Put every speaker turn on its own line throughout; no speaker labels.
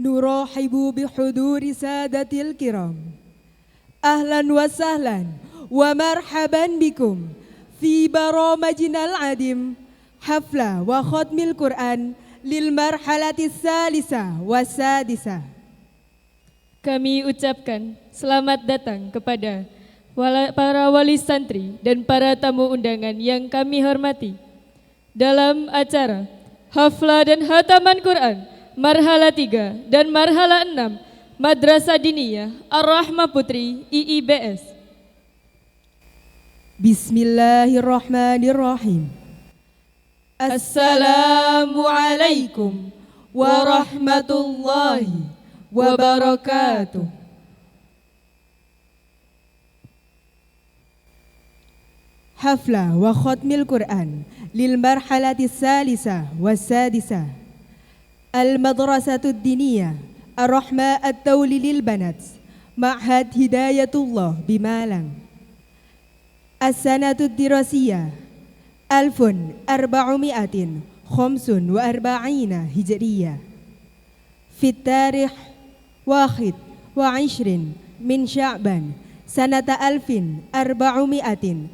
نرحب بحضور سادة الكرام. أهلا وسهلا ومرحبا بكم في برامجنا العديم حفلة وختم القرآن للمرحلة الثالثة والسادسة.
Kami ucapkan selamat datang kepada para wali santri dan para tamu undangan yang kami hormati dalam acara Haflah dan Hataman Quran Marhala 3 dan Marhala 6 Madrasah Diniyah Ar-Rahmah Putri IIBS.
Bismillahirrahmanirrahim. Assalamualaikum warahmatullahi wabarakatuh. Haflah wa khatmil Quran lil marhalati salisa wasadisa. Al-Madrasatud Diniyah Ar-Rahmah At-Tawli lil Banat Ma'had Hidayatullah Bimalang. As-Sanatud Dirasiyah 1445 Hijriyah. Fit tarikh 21 min Sya'ban sanata 1445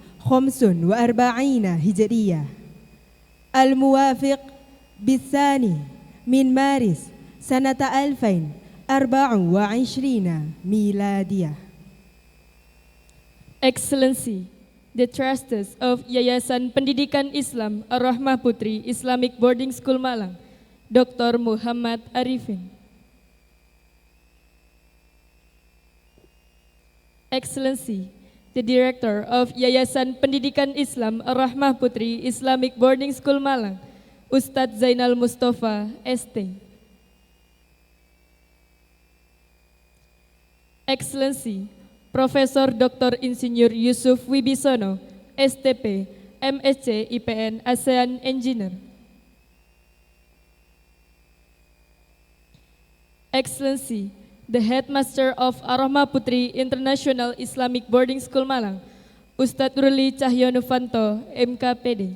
Hijriyah. Al-Muwafiq bisani min Maris sanata 2024 Miladiyah.
Excellency, the trustees of Yayasan Pendidikan Islam Ar-Rahmah Putri Islamic Boarding School Malang, Dr. Muhammad Arifin. Excellency, the Director of Yayasan Pendidikan Islam Ar-Rahmah Putri Islamic Boarding School Malang, Ustadz Zainal Mustafa, ST. Excellency, Profesor Dr. Insinyur Yusuf Wibisono, STP, MSc IPN ASEAN Engineer. Excellency, the Headmaster of Ar-Rahmah Putri International Islamic Boarding School Malang, Ustadz Ruli Cahyonufanto, MKPD.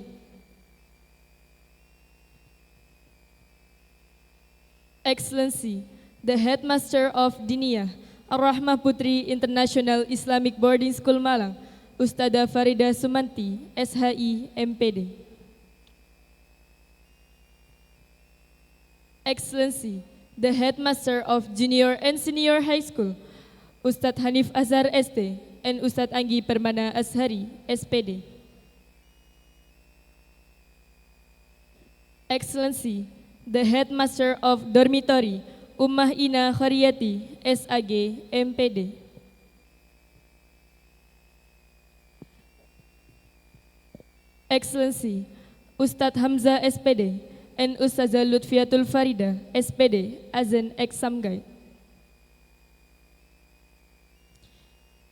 Excellency, the Headmaster of Diniyah Ar-Rahmah Putri International Islamic Boarding School Malang, Ustadzah Farida Sumanti, SHI, MPD. Excellency, the Headmaster of Junior and Senior High School, Ustadz Hanif Azhar ST, and Ustadz Anggi Permana Ashari, SPD. Excellency, the Headmaster of Dormitory, Ummah Ina Khariyati, SAG, MPD. Excellency, Ustadz Hamzah SPD, and Ustazah Lutfiatul Farida, SPD, Azan Exam Guide.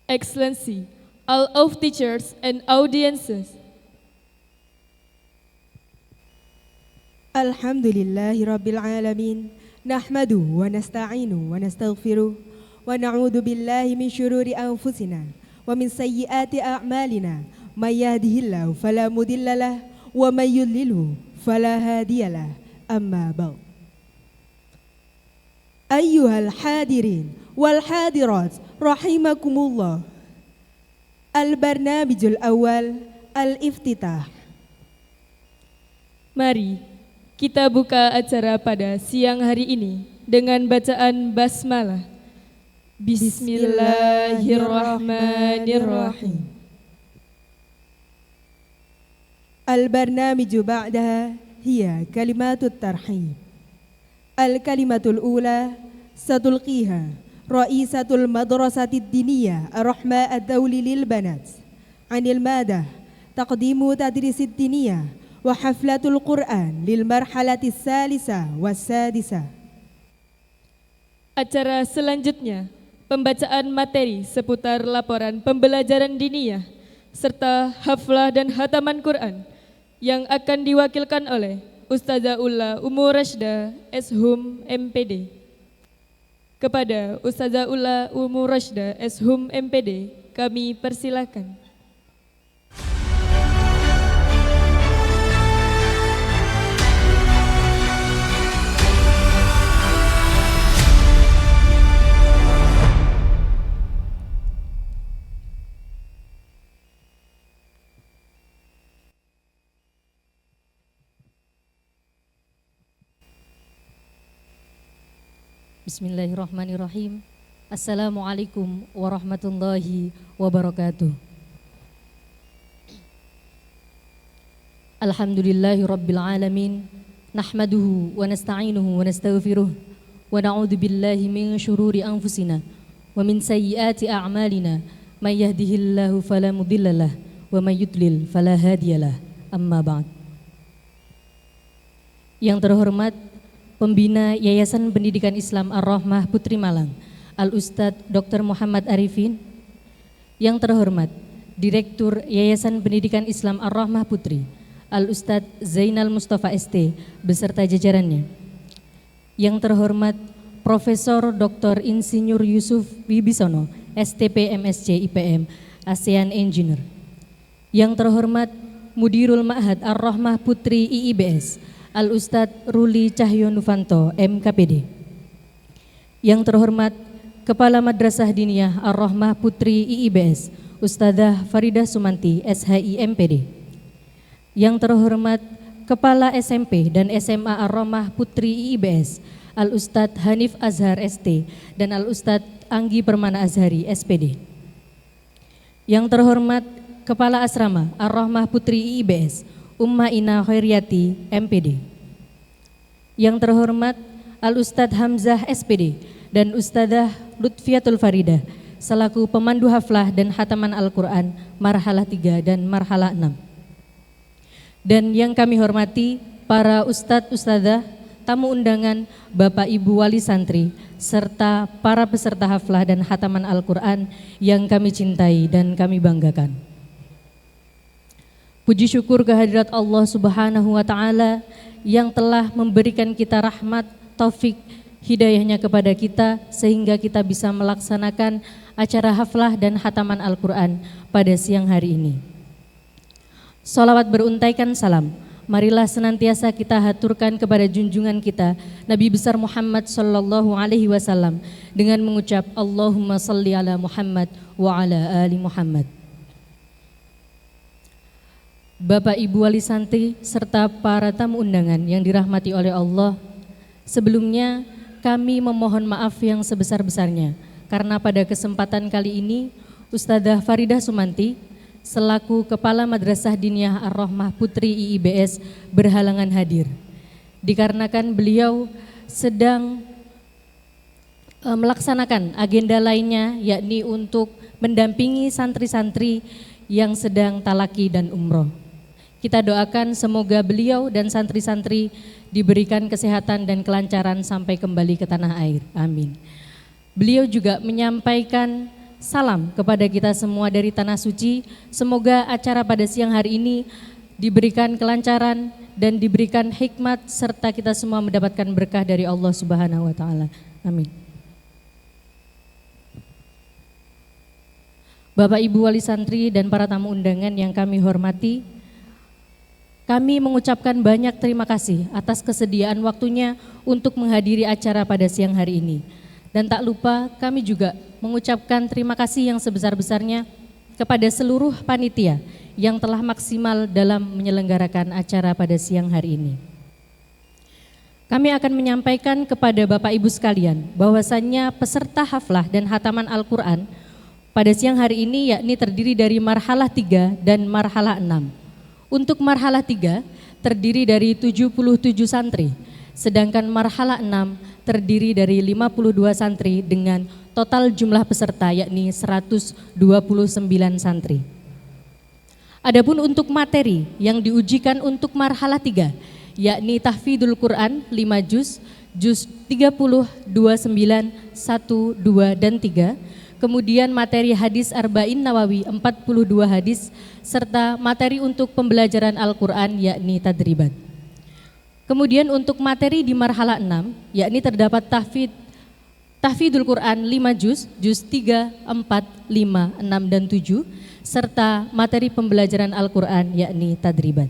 Excellency, all of teachers and audiences.
Alhamdulillahi Rabbil Alamin. Nahmaduhu wa nasta'inuhu wa nastaghfiruh wa na'udzu billahi min syururi anfusina wa min sayyiati a'malina. May yahdihillahu fala mudhillalah wa may yudlilhu fala hadiyalah. Amma ba'd. Ayyuhal hadirin wal hadirat rahimakumullah. Al-barnamijul awal al-iftitah.
Mari kita buka acara pada siang hari ini dengan bacaan basmalah. Bismillahirrahmanirrahim.
Al-barnamiju ba'daha hiya kalimatut tarhib. Al-kalimatul ula satulqiha Ra'isatul Madrasatid Diniyah Ar-Rahmah At-Tawli lil Banat anil madah taqdimu tadrisid diniyah wa haflatul Quran lil marhalati salisa wasadisa.
Acara selanjutnya, pembacaan materi seputar laporan pembelajaran diniyah serta haflah dan hataman Quran yang akan diwakilkan oleh Ustazah Ulla Ummu Rashda, Eshum MPD. Kepada Ustazah Ulla Ummu Rashda, Eshum MPD, kami persilakan.
Bismillahirrahmanirrahim. Assalamualaikum warahmatullahi wabarakatuh. Alhamdulillahi rabbil alamin. Nahmaduhu wa nasta'inuhu wa nastaghfiruh. Wa na'udzu billahi min syururi anfusina wa min sayyiati a'malina. May yahdihillahu fala mudhillalah wa may yudlil fala hadiyalah. Amma ba'd. Yang terhormat Pembina Yayasan Pendidikan Islam Ar-Rahmah Putri Malang, Al-Ustadz Dr. Muhammad Arifin. Yang terhormat Direktur Yayasan Pendidikan Islam Ar-Rahmah Putri, Al-Ustadz Zainal Mustafa ST beserta jajarannya. Yang terhormat Profesor Dr. Insinyur Yusuf Wibisono, STP MSc IPM, ASEAN Engineer. Yang terhormat Mudirul Ma'had Ar-Rahmah Putri IIBS, Al-Ustadz Ruli Cahyo Nufanto, MKPD. Yang terhormat Kepala Madrasah Diniyah Ar-Rahmah Putri IIBS, Ustadzah Faridah Sumanti, SHI MPD. Yang terhormat Kepala SMP dan SMA Ar-Rahmah Putri IIBS, Al-Ustadz Hanif Azhar ST dan Al-Ustadz Anggi Permana Azhari, SPD. Yang terhormat Kepala Asrama Ar-Rahmah Putri IIBS, Ummah Ina Khairiyati, MPD. Yang terhormat Al-Ustadz Hamzah SPD dan Ustadzah Lutfiatul Faridah selaku pemandu haflah dan hataman Al-Quran marhalah 3 dan marhalah 6. Dan yang kami hormati para Ustadz Ustadzah, tamu undangan, Bapak Ibu Wali Santri, serta para peserta haflah dan hataman Al-Quran yang kami cintai dan kami banggakan. Puji syukur kehadirat Allah Subhanahu wa Ta'ala yang telah memberikan kita rahmat, taufik, hidayahnya kepada kita sehingga kita bisa melaksanakan acara haflah dan hataman Al-Quran pada siang hari ini. Salawat beruntaikan salam, marilah senantiasa kita haturkan kepada junjungan kita Nabi besar Muhammad sallallahu alaihi wasallam dengan mengucap Allahumma salli ala Muhammad wa ala ali Muhammad. Bapak Ibu Wali Santri serta para tamu undangan yang dirahmati oleh Allah, sebelumnya kami memohon maaf yang sebesar-besarnya karena pada kesempatan kali ini Ustadzah Faridah Sumanti selaku Kepala Madrasah Diniyah Ar-Rahmah Putri IIBS berhalangan hadir. Dikarenakan beliau sedang melaksanakan agenda lainnya, yakni untuk mendampingi santri-santri yang sedang talaki dan umroh. Kita doakan semoga beliau dan santri-santri diberikan kesehatan dan kelancaran sampai kembali ke tanah air. Amin. Beliau juga menyampaikan salam kepada kita semua dari Tanah Suci. Semoga acara pada siang hari ini diberikan kelancaran dan diberikan hikmat serta kita semua mendapatkan berkah dari Allah Subhanahu wa Ta'ala. Amin. Bapak Ibu Wali Santri dan para tamu undangan yang kami hormati, kami mengucapkan banyak terima kasih atas kesediaan waktunya untuk menghadiri acara pada siang hari ini. Dan tak lupa kami juga mengucapkan terima kasih yang sebesar-besarnya kepada seluruh panitia yang telah maksimal dalam menyelenggarakan acara pada siang hari ini. Kami akan menyampaikan kepada Bapak Ibu sekalian bahwasannya peserta haflah dan hataman Al-Quran pada siang hari ini yakni terdiri dari marhalah 3 dan marhalah 6. Untuk marhalah 3 terdiri dari 77 santri, sedangkan marhalah 6 terdiri dari 52 santri dengan total jumlah peserta yakni 129 santri. Adapun untuk materi yang diujikan untuk marhalah 3 yakni tahfidul Quran 5 juz, juz 30, 29, 1, 2, dan 3. Kemudian materi hadis Arba'in Nawawi 42 hadis serta materi untuk pembelajaran Al-Quran yakni tadribat. Kemudian untuk materi di marhalah 6 yakni terdapat tahfidul Quran 5 juz, juz 3, 4, 5, 6, dan 7 serta materi pembelajaran Al-Quran yakni tadribat.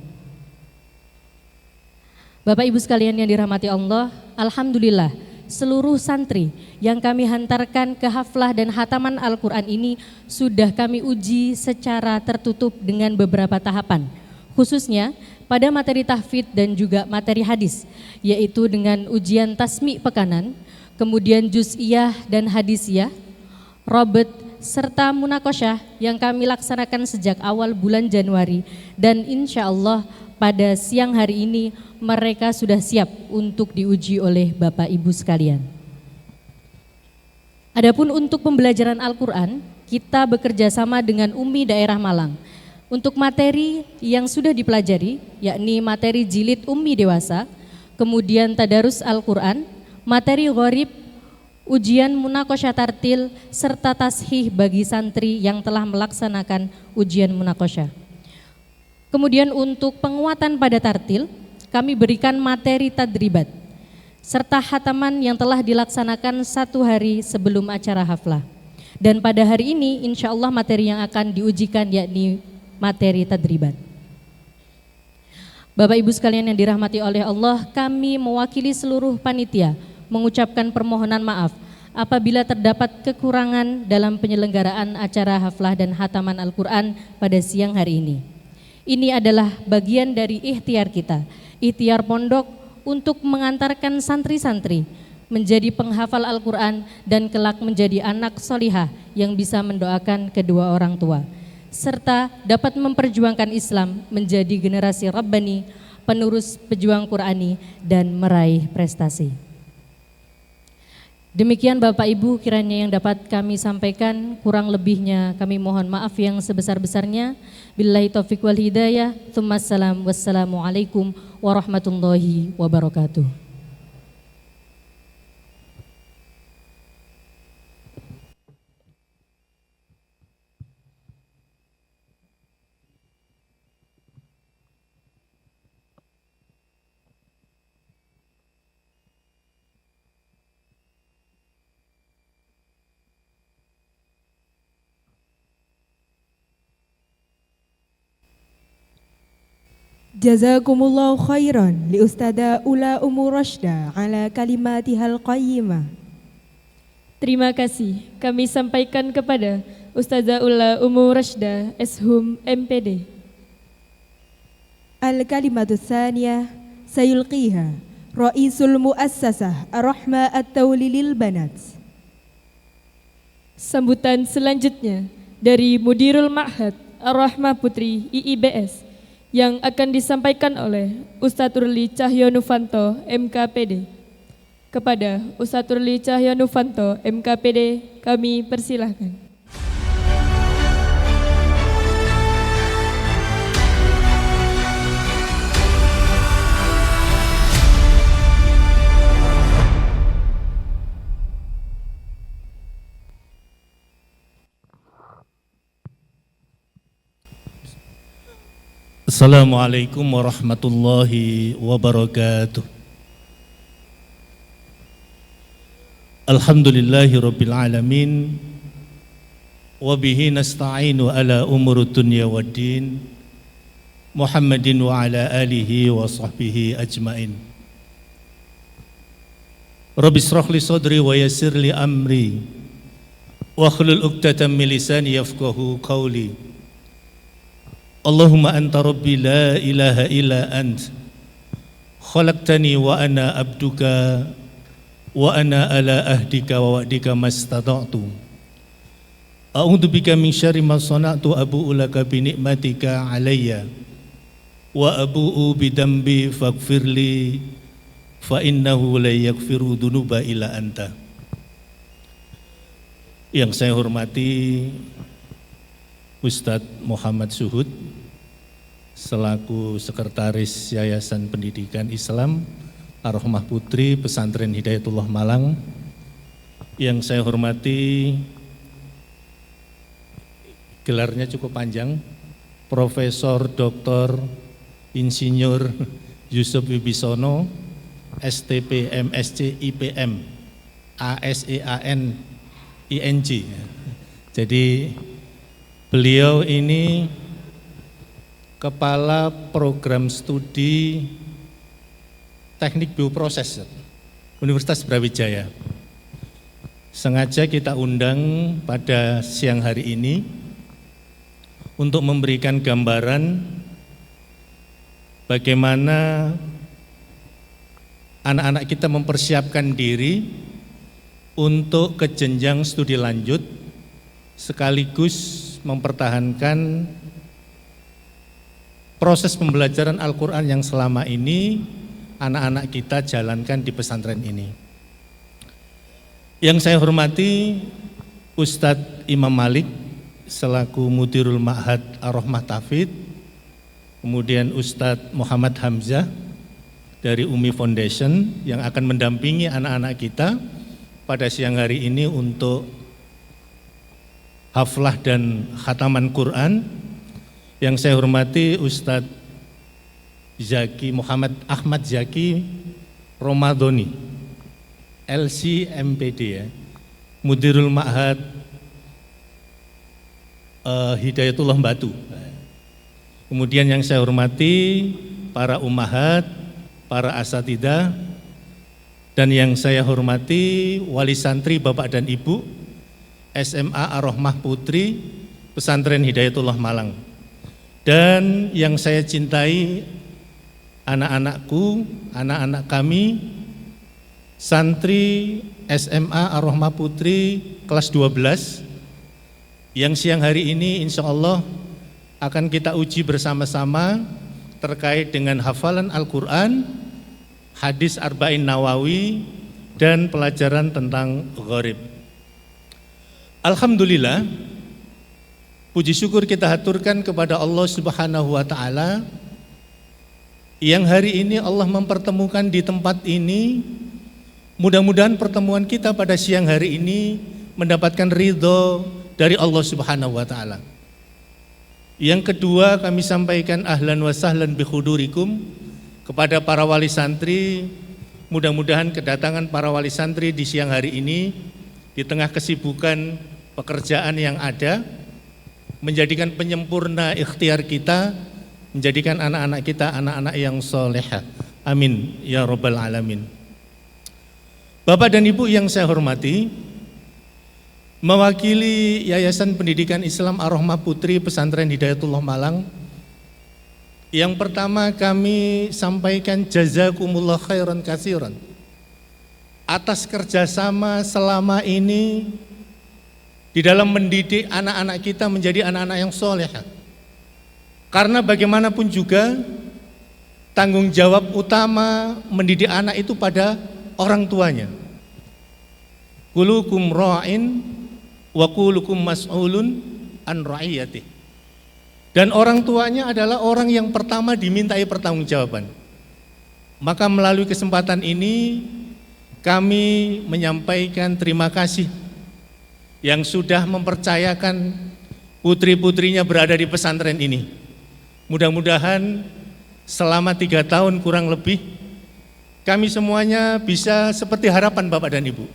Bapak Ibu sekalian yang dirahmati Allah, alhamdulillah seluruh santri yang kami hantarkan ke haflah dan hataman Al-Quran ini sudah kami uji secara tertutup dengan beberapa tahapan, khususnya pada materi tahfidz dan juga materi hadis, yaitu dengan ujian tasmi' pekanan, kemudian juz'iyah dan hadisiyah, robot, serta munakosyah yang kami laksanakan sejak awal bulan Januari, dan insya Allah pada siang hari ini mereka sudah siap untuk diuji oleh Bapak Ibu sekalian. Adapun untuk pembelajaran Al-Quran, kita bekerja sama dengan UMI daerah Malang. Untuk materi yang sudah dipelajari, yakni materi jilid UMI dewasa, kemudian tadarus Al-Quran, materi gharib, ujian munakosyah tartil, serta tashih bagi santri yang telah melaksanakan ujian munakosyah. Kemudian untuk penguatan pada tartil, kami berikan materi tadribat, serta khataman yang telah dilaksanakan 1 hari sebelum acara haflah. Dan pada hari ini insya Allah materi yang akan diujikan yakni materi tadribat. Bapak Ibu sekalian yang dirahmati oleh Allah, kami mewakili seluruh panitia mengucapkan permohonan maaf apabila terdapat kekurangan dalam penyelenggaraan acara haflah dan khataman Al-Quran pada siang hari ini. Ini adalah bagian dari ikhtiar kita, ikhtiar pondok untuk mengantarkan santri-santri menjadi penghafal Al-Quran dan kelak menjadi anak solihah yang bisa mendoakan kedua orang tua, serta dapat memperjuangkan Islam menjadi generasi Rabbani, penerus pejuang Qurani dan meraih prestasi. Demikian Bapak Ibu kiranya yang dapat kami sampaikan, kurang lebihnya kami mohon maaf yang sebesar-besarnya. Billahi taufiq wal hidayah. Tsummassalam, wassalamualaikum warahmatullahi wabarakatuh.
Jazakumullahu khairan li Ustada Ula Umur Rashda ala kalimatihal qayyimah.
Terima kasih kami sampaikan kepada Ustazah Ula Umur Rashda Eshum MPD.
Al-kalimatu tsaniyah sayulqiha Raisul Muassasah Ar-Rahma At-Tawlilil Banat.
Sambutan selanjutnya dari Mudirul Ma'had Ar-Rahmah Putri IIBS yang akan disampaikan oleh Ustadz Ruli Cahyonufanto MKPD. Kepada Ustadz Ruli Cahyonufanto MKPD kami persilahkan.
Assalamualaikum warahmatullahi wabarakatuh. Alhamdulillahi rabbil alamin. Wabihi nasta'inu ala umur dunya waddin. Muhammadin wa ala alihi wa sahbihi ajmain. Rabbi israh li sadri wa yassir li amri wa hlul 'uqdatam min lisani yafqahu qawli. Allahumma anta rabbi la ilaha illa ant khalaqtani wa ana abduka wa ana ala ahdika wa wa'dika mastata'tu a'udzu bika min syarri ma sana'tu abu'u laka bi ni'matika alayya wa abu'u bi dambi faghfirli fa innahu la yaghfiru dzunuba illa anta. Yang saya hormati Ustadz Muhammad Suhud selaku Sekretaris Yayasan Pendidikan Islam Ar-Rahmah Putri Pesantren Hidayatullah Malang. Yang saya hormati, gelarnya cukup panjang, Profesor Dr. Insinyur Yusuf Wibisono, STP MSc IPM ASEAN ING. Jadi beliau ini Kepala Program Studi Teknik Bioproses Universitas Brawijaya. Sengaja kita undang pada siang hari ini untuk memberikan gambaran bagaimana anak-anak kita mempersiapkan diri untuk ke jenjang studi lanjut sekaligus mempertahankan proses pembelajaran Al-Quran yang selama ini anak-anak kita jalankan di pesantren ini. Yang saya hormati Ustadz Imam Malik selaku Mudirul Ma'had Ar-Rahmah Tafid, kemudian Ustadz Muhammad Hamzah dari Umi Foundation yang akan mendampingi anak-anak kita pada siang hari ini untuk haflah dan khataman Quran. Yang saya hormati Ustadz Zaki Muhammad Ahmad Zaki Romadhoni LC-MPD ya, Mudirul Ma'had Hidayatullah Batu. Kemudian yang saya hormati para ummahat, para asatidah, dan yang saya hormati wali santri Bapak dan Ibu SMA Ar-Rahmah Putri Pesantren Hidayatullah Malang, dan yang saya cintai anak-anakku, anak-anak kami santri SMA Ar-Rahmah Putri kelas 12 yang siang hari ini insya Allah akan kita uji bersama-sama terkait dengan hafalan Al-Quran, hadis Arba'in Nawawi, dan pelajaran tentang gharib. Alhamdulillah, puji syukur kita haturkan kepada Allah Subhanahu wa Ta'ala yang hari ini Allah mempertemukan di tempat ini. Mudah-mudahan pertemuan kita pada siang hari ini mendapatkan ridho dari Allah Subhanahu wa Ta'ala. Yang kedua, kami sampaikan ahlan wa sahlan bi khudurikum kepada para wali santri. Mudah-mudahan kedatangan para wali santri di siang hari ini di tengah kesibukan pekerjaan yang ada menjadikan penyempurna ikhtiar kita, menjadikan anak-anak kita anak-anak yang solehah. Amin ya rabbal alamin. Bapak dan Ibu yang saya hormati, mewakili Yayasan Pendidikan Islam Ar-Rahmah Putri Pesantren Hidayatullah Malang, yang pertama kami sampaikan jazakumullah khairan katsiran atas kerjasama selama ini di dalam mendidik anak-anak kita menjadi anak-anak yang soleh. Karena bagaimanapun juga tanggung jawab utama mendidik anak itu pada orang tuanya. Kulukum ra'in wa kulukum mas'ulun an ra'iyatih. Dan orang tuanya adalah orang yang pertama dimintai pertanggungjawaban. Maka melalui kesempatan ini kami menyampaikan terima kasih yang sudah mempercayakan putri-putrinya berada di pesantren ini. Mudah-mudahan selama 3 tahun kurang lebih kami semuanya bisa seperti harapan Bapak dan Ibu,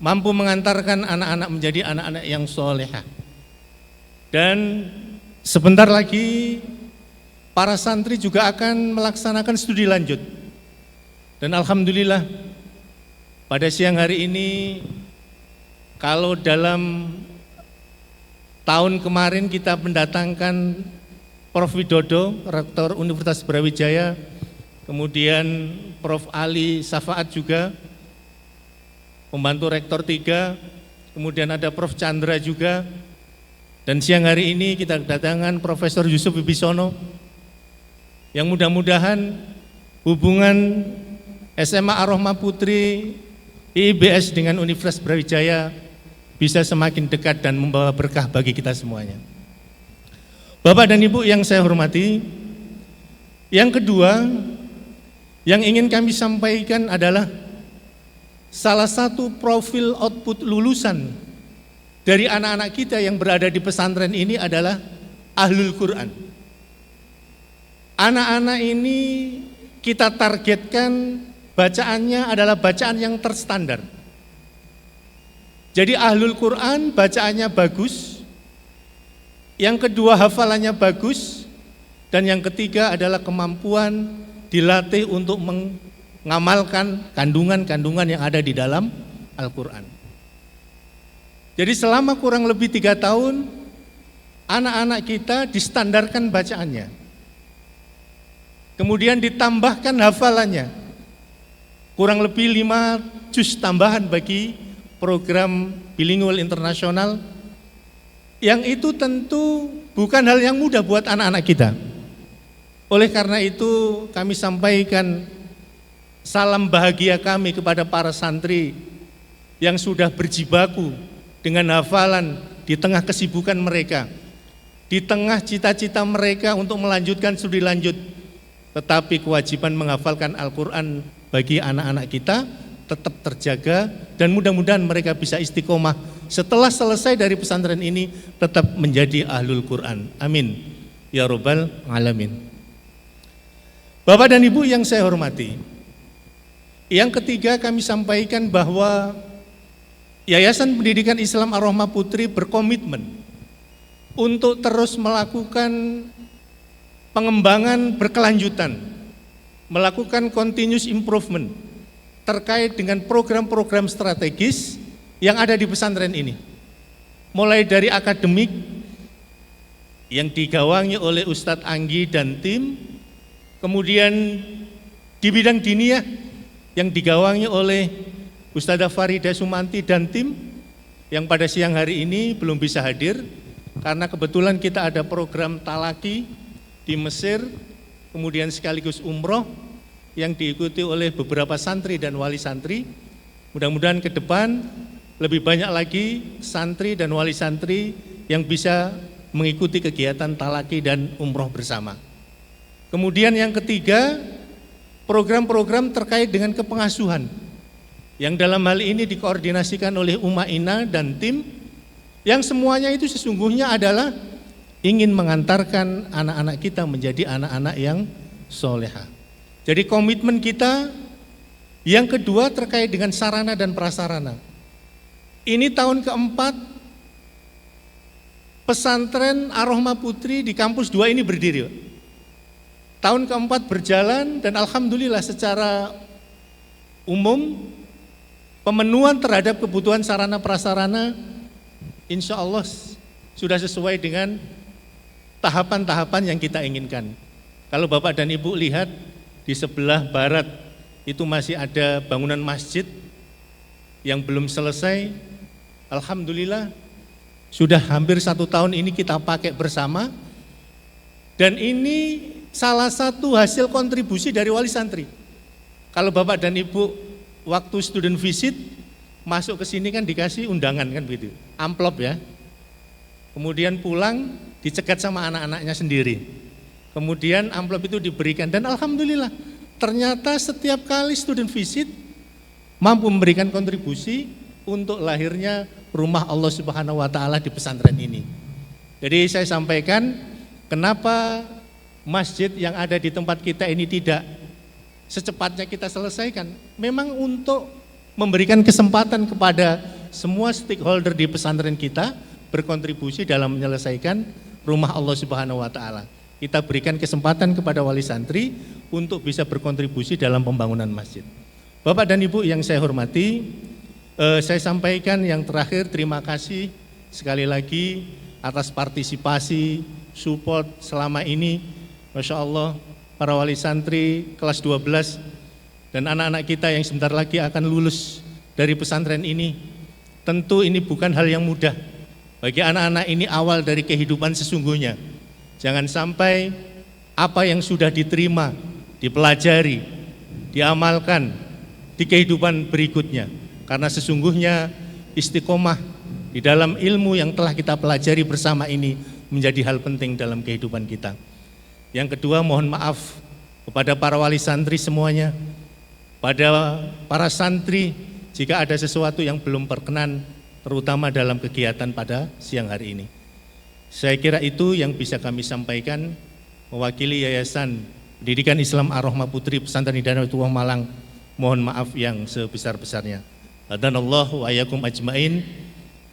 mampu mengantarkan anak-anak menjadi anak-anak yang solehah. Dan sebentar lagi para santri juga akan melaksanakan studi lanjut. Dan alhamdulillah pada siang hari ini, kalau dalam tahun kemarin kita mendatangkan Prof. Widodo, Rektor Universitas Brawijaya, kemudian Prof. Ali Safaat juga, pembantu Rektor 3, kemudian ada Prof. Chandra juga, dan siang hari ini kita kedatangan Profesor Yusuf Wibisono, yang mudah-mudahan hubungan SMA Ar-Rahmah Putri IIBS dengan Universitas Brawijaya bisa semakin dekat dan membawa berkah bagi kita semuanya. Bapak dan Ibu yang saya hormati, yang kedua yang ingin kami sampaikan adalah salah satu profil output lulusan dari anak-anak kita yang berada di pesantren ini adalah Ahlul Quran. Anak-anak ini kita targetkan bacaannya adalah bacaan yang terstandar. Jadi Ahlul Quran bacaannya bagus, yang kedua hafalannya bagus, dan yang ketiga adalah kemampuan dilatih untuk mengamalkan kandungan-kandungan yang ada di dalam Al-Quran. Jadi selama kurang lebih 3 tahun, anak-anak kita distandarkan bacaannya, kemudian ditambahkan hafalannya, kurang lebih 5 juz tambahan bagi program bilingual internasional, yang itu tentu bukan hal yang mudah buat anak-anak kita. Oleh karena itu kami sampaikan salam bahagia kami kepada para santri yang sudah berjibaku dengan hafalan di tengah kesibukan mereka, di tengah cita-cita mereka untuk melanjutkan studi lanjut. Tetapi kewajiban menghafalkan Al-Quran bagi anak-anak kita tetap terjaga, dan mudah-mudahan mereka bisa istiqomah setelah selesai dari pesantren ini tetap menjadi ahlul Quran. Amin ya Rabbal Alamin. Bapak dan Ibu yang saya hormati, yang ketiga kami sampaikan bahwa Yayasan Pendidikan Islam Ar-Rahmah Putri berkomitmen untuk terus melakukan pengembangan berkelanjutan, melakukan continuous improvement terkait dengan program-program strategis yang ada di pesantren ini. Mulai dari akademik yang digawangi oleh Ustadz Anggi dan tim, kemudian di bidang diniyah yang digawangi oleh Ustadzah Farida Sumanti dan tim, yang pada siang hari ini belum bisa hadir karena kebetulan kita ada program talaki di Mesir, kemudian sekaligus umroh yang diikuti oleh beberapa santri dan wali santri. Mudah-mudahan ke depan lebih banyak lagi santri dan wali santri yang bisa mengikuti kegiatan talaki dan umroh bersama. Kemudian yang ketiga, program-program terkait dengan kepengasuhan yang dalam hal ini dikoordinasikan oleh Umma Ina dan tim, yang semuanya itu sesungguhnya adalah ingin mengantarkan anak-anak kita menjadi anak-anak yang soleha. Jadi komitmen kita yang kedua terkait dengan sarana dan prasarana. Ini tahun keempat pesantren Ar-Rahmah Putri di kampus 2 ini berdiri. Tahun keempat berjalan dan alhamdulillah secara umum pemenuhan terhadap kebutuhan sarana prasarana insya Allah sudah sesuai dengan tahapan-tahapan yang kita inginkan. Kalau Bapak dan Ibu lihat di sebelah barat itu masih ada bangunan masjid yang belum selesai. Alhamdulillah sudah hampir 1 tahun ini kita pakai bersama, dan ini salah satu hasil kontribusi dari wali santri. Kalau Bapak dan Ibu waktu student visit masuk ke sini kan dikasih undangan kan begitu, amplop ya. Kemudian pulang dicegat sama anak-anaknya sendiri. Kemudian amplop itu diberikan, dan alhamdulillah ternyata setiap kali student visit mampu memberikan kontribusi untuk lahirnya rumah Allah Subhanahu wa taala di pesantren ini. Jadi saya sampaikan kenapa masjid yang ada di tempat kita ini tidak secepatnya kita selesaikan. Memang untuk memberikan kesempatan kepada semua stakeholder di pesantren kita berkontribusi dalam menyelesaikan rumah Allah Subhanahu wa taala. Kita berikan kesempatan kepada wali santri untuk bisa berkontribusi dalam pembangunan masjid. Bapak dan Ibu yang saya hormati, saya sampaikan yang terakhir terima kasih sekali lagi atas partisipasi, support selama ini. Masya Allah, para wali santri kelas 12 dan anak-anak kita yang sebentar lagi akan lulus dari pesantren ini. Tentu ini bukan hal yang mudah. Bagi anak-anak ini awal dari kehidupan sesungguhnya. Jangan sampai apa yang sudah diterima, dipelajari, diamalkan di kehidupan berikutnya. Karena sesungguhnya istiqomah di dalam ilmu yang telah kita pelajari bersama ini menjadi hal penting dalam kehidupan kita. Yang kedua, mohon maaf kepada para wali santri semuanya, pada para santri jika ada sesuatu yang belum berkenan, terutama dalam kegiatan pada siang hari ini. Saya kira itu yang bisa kami sampaikan mewakili Yayasan Pendidikan Islam Ar-Rahmah Putri Pesantren Hidayatullah Malang. Mohon maaf yang sebesar-besarnya. Hadanallahu wa iyyakum ajmain.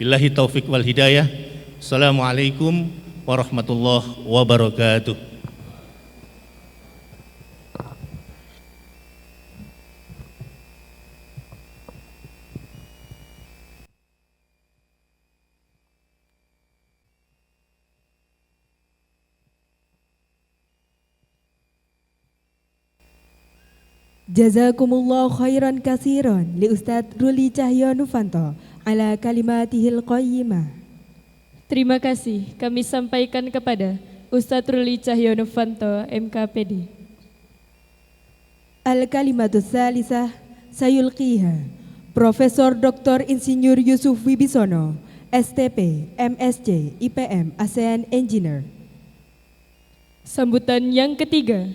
Billahi taufik wal hidayah. Assalamualaikum warahmatullahi wabarakatuh.
Jazakumullah khairan kasiron li Ustadz Ruli Cahyo Nufanto على كلماته القيمة.
Terima kasih kami sampaikan kepada Ustadz Ruli Cahyono Fanto, MKPD.
الكلمة الثالثة سيلقيها Profesor Dr. Insinyur Yusuf Wibisono, STP, MSc, IPM, ASEAN Engineer.
Sambutan yang ketiga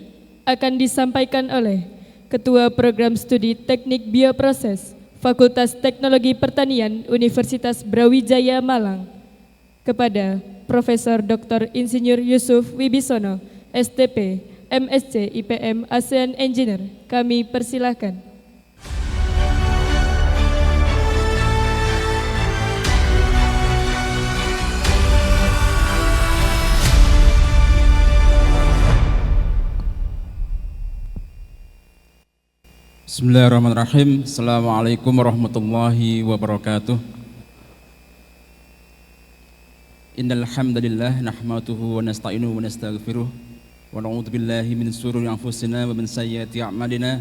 akan disampaikan oleh Ketua Program Studi Teknik Bioproses Fakultas Teknologi Pertanian Universitas Brawijaya Malang kepada Profesor Dr. Insinyur Yusuf Wibisono, STP, MSc, IPM, ASEAN Engineer. Kami persilahkan.
Bismillahirrahmanirrahim. Assalamualaikum warahmatullahi wabarakatuh. Innal hamdalillah nahmaduhu wa nasta'inuhu wa nastaghfiruh wa na'udzu billahi min shururi anfusina wa min sayyiati a'malina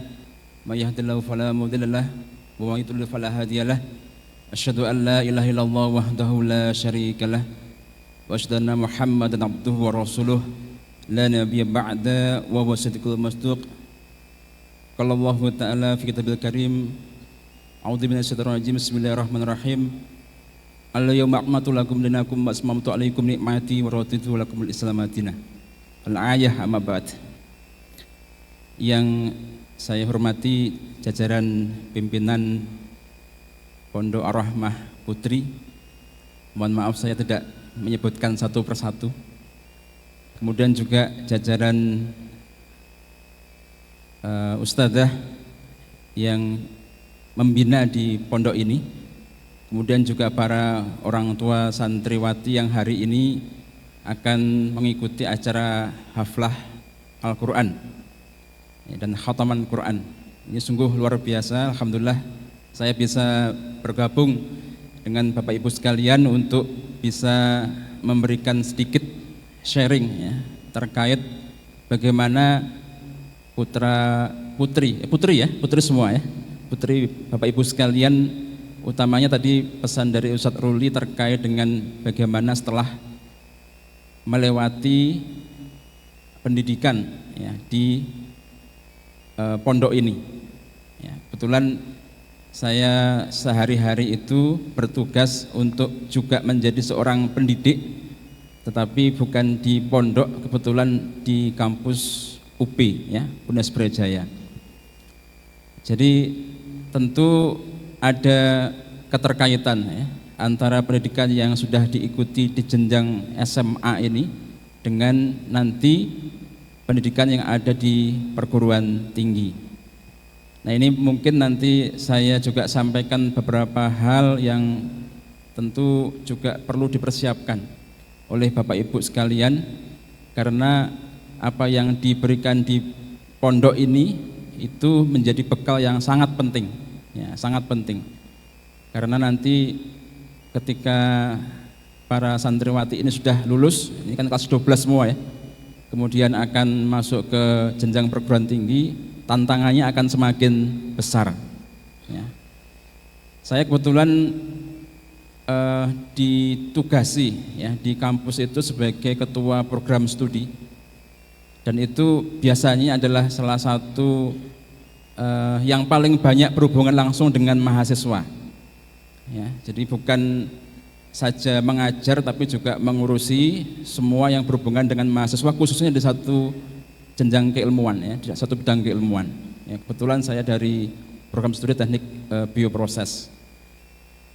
may yahdihillahu fala mudhillalah wa may yudlil fala hadiyalah. Asyhadu an la ilaha illallah wahdahu la syarikalah wa asyhadu anna Muhammadan abduhu wa rasuluh la nabiyya ba'da wa huwa siddiqul masduq. Qala Allah Ta'ala fi kitabil karim, a'udzu billahi minasyaitonir rajim, bismillahirrahmanirrahim. Al-yawma akmaltu lakum dinakum wa atmamtu 'alaikum ni'mati wa raditu lakumul Islam madina. Al-ayah amma ba'd. Yang saya hormati jajaran pimpinan Pondok Ar-Rahmah Putri. Mohon maaf saya tidak menyebutkan satu persatu. Kemudian juga jajaran ustadzah yang membina di pondok ini, kemudian juga para orang tua santriwati yang hari ini akan mengikuti acara haflah Al-Quran dan khataman Quran. Ini sungguh luar biasa. Alhamdulillah saya bisa bergabung dengan Bapak Ibu sekalian untuk bisa memberikan sedikit sharing ya, terkait bagaimana putri semua ya, putri Bapak Ibu sekalian, utamanya tadi pesan dari Ustadz Ruli terkait dengan bagaimana setelah melewati pendidikan ya, di pondok ini ya, kebetulan saya sehari-hari itu bertugas untuk juga menjadi seorang pendidik, tetapi bukan di pondok, kebetulan di kampus UP ya, UNES Brawijaya. Jadi tentu ada keterkaitan ya, antara pendidikan yang sudah diikuti di jenjang SMA ini dengan nanti pendidikan yang ada di perguruan tinggi. Nah ini mungkin nanti saya juga sampaikan beberapa hal yang tentu juga perlu dipersiapkan oleh Bapak Ibu sekalian, karena apa yang diberikan di pondok ini itu menjadi bekal yang sangat penting ya, sangat penting, karena nanti ketika para santriwati ini sudah lulus, ini kan kelas 12 semua ya, kemudian akan masuk ke jenjang perguruan tinggi, tantangannya akan semakin besar ya. Saya kebetulan ditugasi ya di kampus itu sebagai ketua program studi, dan itu biasanya adalah salah satu yang paling banyak berhubungan langsung dengan mahasiswa ya. Jadi bukan saja mengajar tapi juga mengurusi semua yang berhubungan dengan mahasiswa, khususnya di satu jenjang keilmuan ya, di satu bidang keilmuan ya. Kebetulan saya dari program studi teknik bioproses.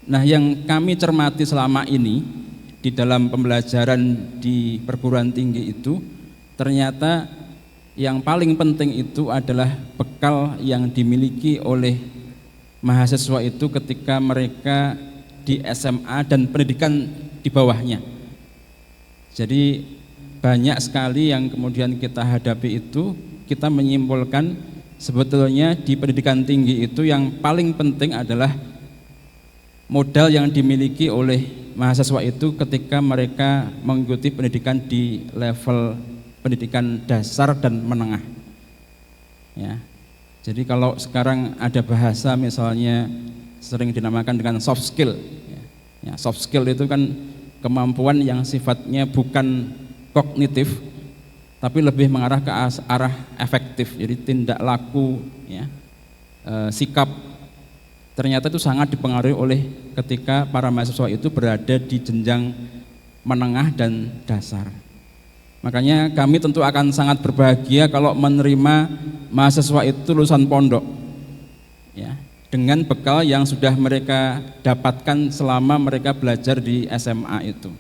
Nah yang kami cermati selama ini di dalam pembelajaran di perguruan tinggi itu, ternyata yang paling penting itu adalah bekal yang dimiliki oleh mahasiswa itu ketika mereka di SMA dan pendidikan di bawahnya. Jadi banyak sekali yang kemudian kita hadapi itu, kita menyimpulkan sebetulnya di pendidikan tinggi itu yang paling penting adalah modal yang dimiliki oleh mahasiswa itu ketika mereka mengikuti pendidikan di level pendidikan dasar dan menengah ya. Jadi kalau sekarang ada bahasa misalnya sering dinamakan dengan soft skill Ya, soft skill itu kan kemampuan yang sifatnya bukan kognitif, tapi lebih mengarah ke arah efektif. Jadi tindak laku, ya, sikap, ternyata itu sangat dipengaruhi oleh ketika para mahasiswa itu berada di jenjang menengah dan dasar. Makanya kami tentu akan sangat berbahagia kalau menerima mahasiswa itu lulusan pondok, ya, dengan bekal yang sudah mereka dapatkan selama mereka belajar di SMA itu.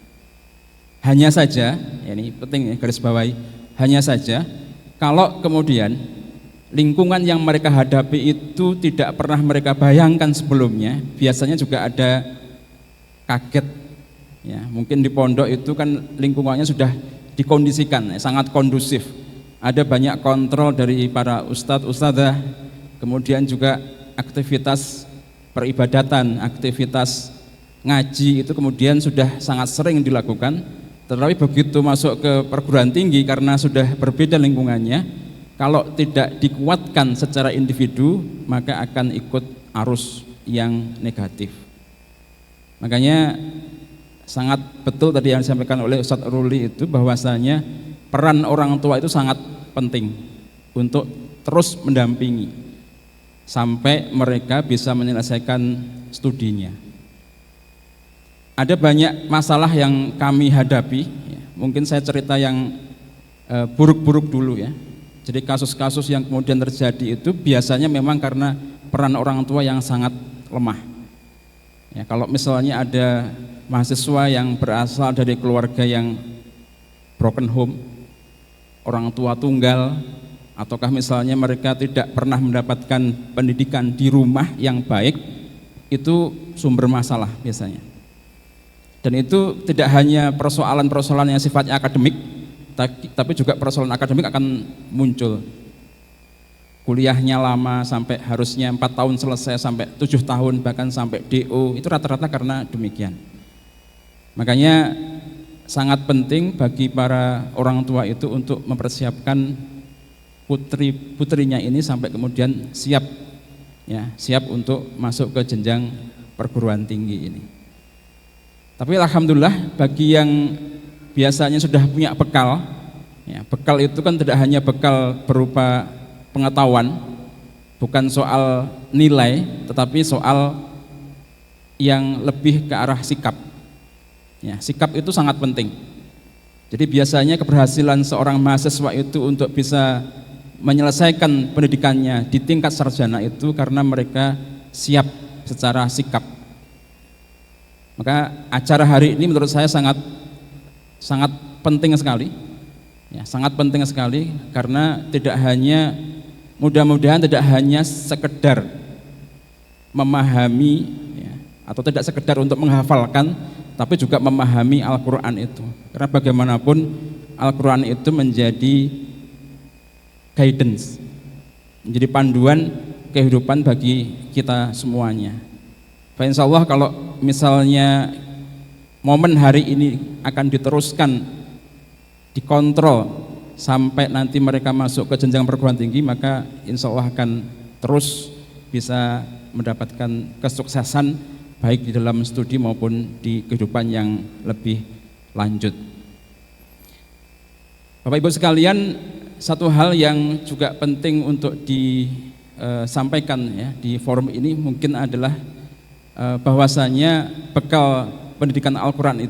Hanya saja, ya ini penting ya, garis bawahi, hanya saja kalau kemudian lingkungan yang mereka hadapi itu tidak pernah mereka bayangkan sebelumnya, biasanya juga ada kaget. Ya, mungkin di pondok itu kan lingkungannya sudah dikondisikan, sangat kondusif. Ada banyak kontrol dari para ustadz, ustadzah, kemudian juga aktivitas peribadatan, aktivitas ngaji itu kemudian sudah sangat sering dilakukan. Tetapi begitu masuk ke perguruan tinggi karena sudah berbeda lingkungannya, kalau tidak dikuatkan secara individu maka akan ikut arus yang negatif. Makanya sangat betul tadi yang disampaikan oleh Ustadz Ruli itu, bahwasanya peran orang tua itu sangat penting untuk terus mendampingi sampai mereka bisa menyelesaikan studinya. Ada banyak masalah yang kami hadapi, ya. Mungkin saya cerita yang buruk-buruk dulu ya. Jadi kasus-kasus yang kemudian terjadi itu biasanya memang karena peran orang tua yang sangat lemah. Ya, kalau misalnya ada mahasiswa yang berasal dari keluarga yang broken home, orang tua tunggal, ataukah misalnya mereka tidak pernah mendapatkan pendidikan di rumah yang baik, itu sumber masalah biasanya. Dan itu tidak hanya persoalan-persoalan yang sifatnya akademik, tapi juga persoalan akademik akan muncul. Kuliahnya lama sampai harusnya 4 tahun selesai sampai 7 tahun bahkan sampai DO, itu rata-rata karena demikian. Makanya sangat penting bagi para orang tua itu untuk mempersiapkan putri-putrinya ini sampai kemudian siap, ya, siap untuk masuk ke jenjang perguruan tinggi ini. Tapi alhamdulillah bagi yang biasanya sudah punya bekal, ya, bekal itu kan tidak hanya bekal berupa pengetahuan, bukan soal nilai, tetapi soal yang lebih ke arah sikap. Ya, sikap itu sangat penting. Jadi biasanya keberhasilan seorang mahasiswa itu untuk bisa menyelesaikan pendidikannya di tingkat sarjana itu karena mereka siap secara sikap. Maka acara hari ini menurut saya sangat penting sekali, ya, sangat penting sekali karena tidak hanya, mudah-mudahan tidak hanya sekedar memahami, ya, atau tidak sekedar untuk menghafalkan, tapi juga memahami Al-Quran itu. Karena bagaimanapun Al-Quran itu menjadi guidance, menjadi panduan kehidupan bagi kita semuanya. Insya Allah kalau misalnya momen hari ini akan diteruskan, dikontrol sampai nanti mereka masuk ke jenjang perguruan tinggi, maka insya Allah akan terus bisa mendapatkan kesuksesan baik di dalam studi maupun di kehidupan yang lebih lanjut. Bapak Ibu sekalian, satu hal yang juga penting untuk disampaikan ya di forum ini mungkin adalah bahwasanya bekal pendidikan Al-Quran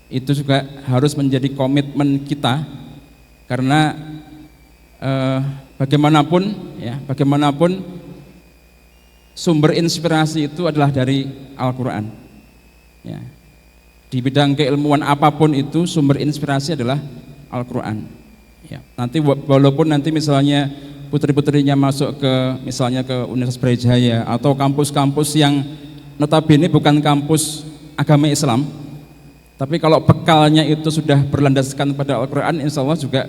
itu juga harus menjadi komitmen kita, karena bagaimanapun sumber inspirasi itu adalah dari Al-Quran. Ya. Di bidang keilmuan apapun itu sumber inspirasi adalah Al-Quran. Ya. Nanti walaupun nanti misalnya putri-putrinya masuk ke misalnya ke Universitas Brawijaya atau kampus-kampus yang notabene bukan kampus agama Islam, tapi kalau bekalnya itu sudah berlandaskan pada Al-Quran, insya Allah juga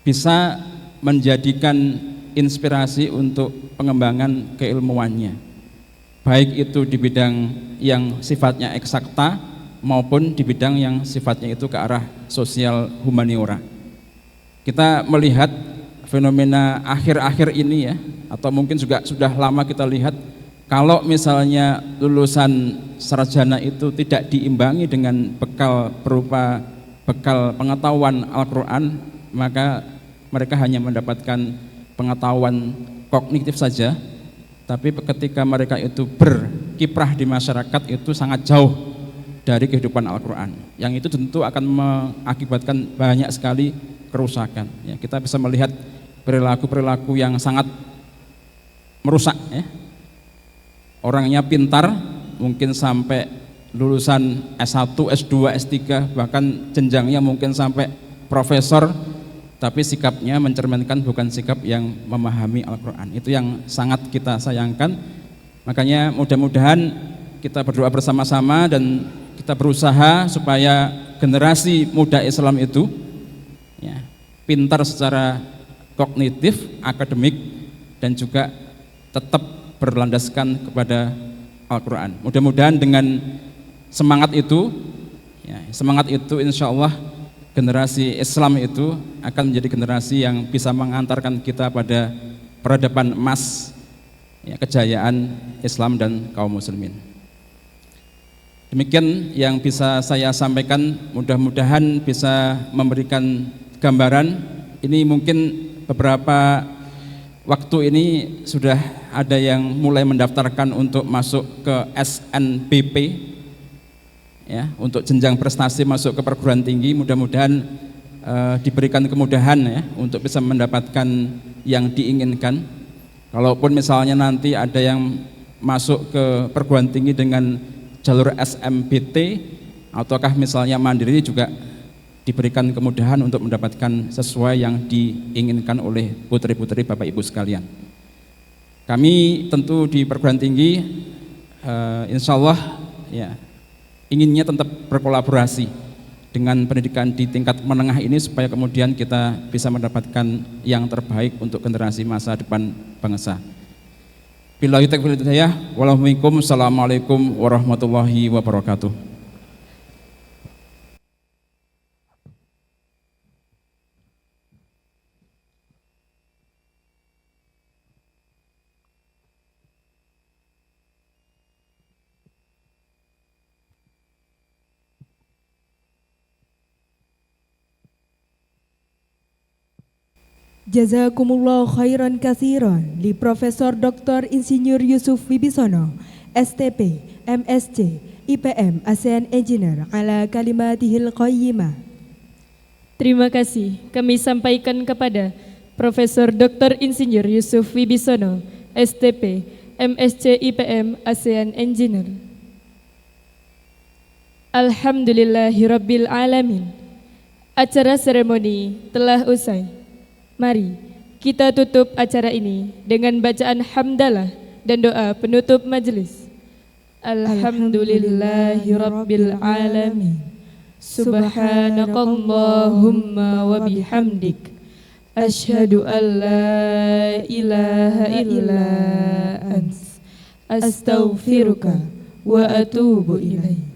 bisa menjadikan inspirasi untuk pengembangan keilmuannya, baik itu di bidang yang sifatnya eksakta maupun di bidang yang sifatnya itu ke arah sosial humaniora. Kita melihat fenomena akhir-akhir ini ya, atau mungkin juga sudah lama kita lihat Kalau misalnya lulusan sarjana itu tidak diimbangi dengan bekal berupa bekal pengetahuan Al-Quran, maka mereka hanya mendapatkan pengetahuan kognitif saja, tapi ketika mereka itu berkiprah di masyarakat itu sangat jauh dari kehidupan Al-Quran. Yang itu tentu akan mengakibatkan banyak sekali kerusakan. Ya, kita bisa melihat perilaku-perilaku yang sangat merusak. Ya. Orangnya pintar, mungkin sampai lulusan S1, S2, S3, bahkan jenjangnya mungkin sampai profesor, tapi sikapnya mencerminkan bukan sikap yang memahami Al-Quran. Itu yang sangat kita sayangkan. Makanya mudah-mudahan kita berdoa bersama-sama dan kita berusaha supaya generasi muda Islam itu ya, pintar secara kognitif, akademik, dan juga tetap berlandaskan kepada Al-Quran. Mudah-mudahan dengan semangat itu, ya, semangat itu insya Allah generasi Islam itu akan menjadi generasi yang bisa mengantarkan kita pada peradaban emas, ya, kejayaan Islam dan kaum muslimin. Demikian yang bisa saya sampaikan, mudah-mudahan bisa memberikan gambaran. Ini mungkin beberapa waktu ini sudah ada yang mulai mendaftarkan untuk masuk ke SNBP, ya, untuk jenjang prestasi masuk ke perguruan tinggi. Mudah-mudahan diberikan kemudahan ya untuk bisa mendapatkan yang diinginkan. Kalaupun misalnya nanti ada yang masuk ke perguruan tinggi dengan jalur SMBT ataukah misalnya mandiri, juga diberikan kemudahan untuk mendapatkan sesuai yang diinginkan oleh putri-putri Bapak Ibu sekalian. Kami tentu di perguruan tinggi insya Allah ya, inginnya tetap berkolaborasi dengan pendidikan di tingkat menengah ini supaya kemudian kita bisa mendapatkan yang terbaik untuk generasi masa depan bangsa. Billahi taufiq wal hidayah. Wassalamualaikum warahmatullahi wabarakatuh.
Jazakumullah khairan katsiran li Profesor Dr. Insinyur Yusuf Wibisono, STP, MSc, IPM, ASEAN Engineer ala kalimatihil qayyimah.
Terima kasih kami sampaikan kepada Profesor Dr. Insinyur Yusuf Wibisono, STP, MSc, IPM, ASEAN Engineer. Alhamdulillahirabbil alamin. Acara seremoni telah usai. Mari kita tutup acara ini dengan bacaan hamdalah dan doa penutup majelis. Alhamdulillahirabbil alamin. Subhanakallahumma wa bihamdik. Asyhadu an la ilaha illa ants. Astaghfiruka wa atubu ilaik.